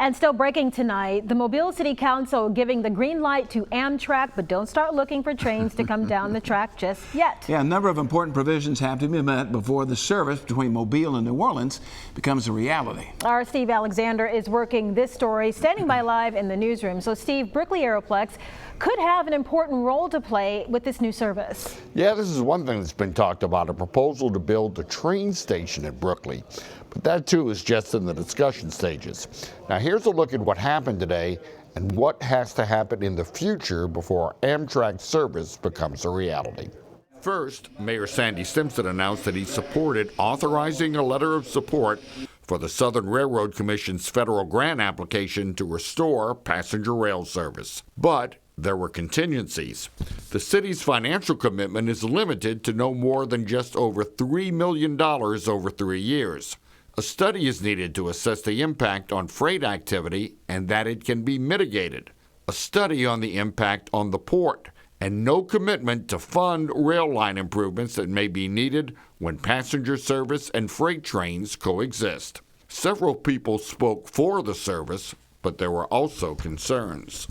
And still breaking tonight, the Mobile City Council giving the green light to Amtrak, but don't start looking for trains to come down the track just yet. Yeah, a number of important provisions have to be met before the service between Mobile and New Orleans becomes a reality. Our Steve Alexander is working this story, standing by live in the newsroom. So Steve, Brickley Aeroplex could have an important role to play with this new service. Yeah, this is one thing that's been talked about, a proposal to build a train station at Brickley. But that too is just in the discussion stages. Now here's a look at what happened today and what has to happen in the future before Amtrak service becomes a reality. First, Mayor Sandy Simpson announced that he supported authorizing a letter of support for the Southern Railroad Commission's federal grant application to restore passenger rail service. But there were contingencies. The city's financial commitment is limited to no more than just over $3 million over 3 years. A study is needed to assess the impact on freight activity and that it can be mitigated. A study on the impact on the port, and no commitment to fund rail line improvements that may be needed when passenger service and freight trains coexist. Several people spoke for the service, but there were also concerns.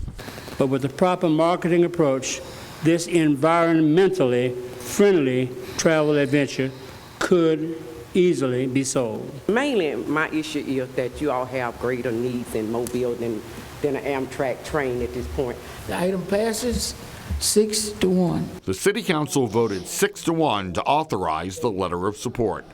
But with the proper marketing approach, this environmentally friendly travel adventure could easily be sold. Mainly my issue is that you all have greater needs in Mobile than an Amtrak train at this point. The item passes 6-1. The City Council voted 6-1 to authorize the letter of support.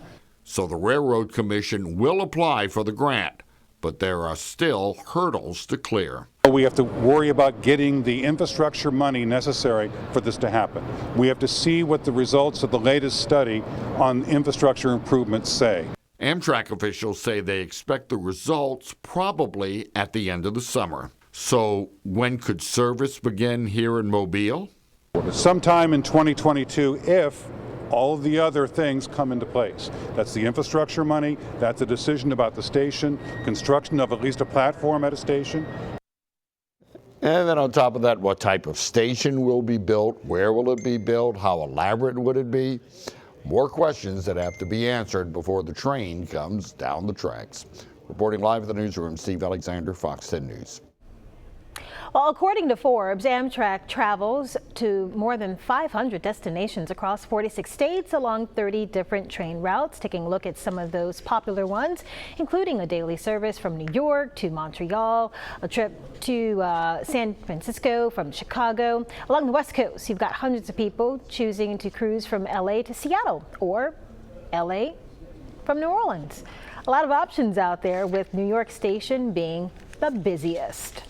So the Railroad Commission will apply for the grant, but there are still hurdles to clear. We have to worry about getting the infrastructure money necessary for this to happen. We have to see what the results of the latest study on infrastructure improvements say. Amtrak officials say they expect the results probably at the end of the summer. So when could service begin here in Mobile? Sometime in 2022, if all of the other things come into place. That's the infrastructure money, that's a decision about the station, construction of at least a platform at a station. And then on top of that, what type of station will be built? Where will it be built? How elaborate would it be? More questions that have to be answered before the train comes down the tracks. Reporting live at the newsroom, Steve Alexander, Fox 10 News. Well, according to Forbes, Amtrak travels to more than 500 destinations across 46 states along 30 different train routes. Taking a look at some of those popular ones, including a daily service from New York to Montreal, a trip to San Francisco from Chicago. Along the West Coast, you've got hundreds of people choosing to cruise from LA to Seattle or LA from New Orleans. A lot of options out there, with New York Station being the busiest.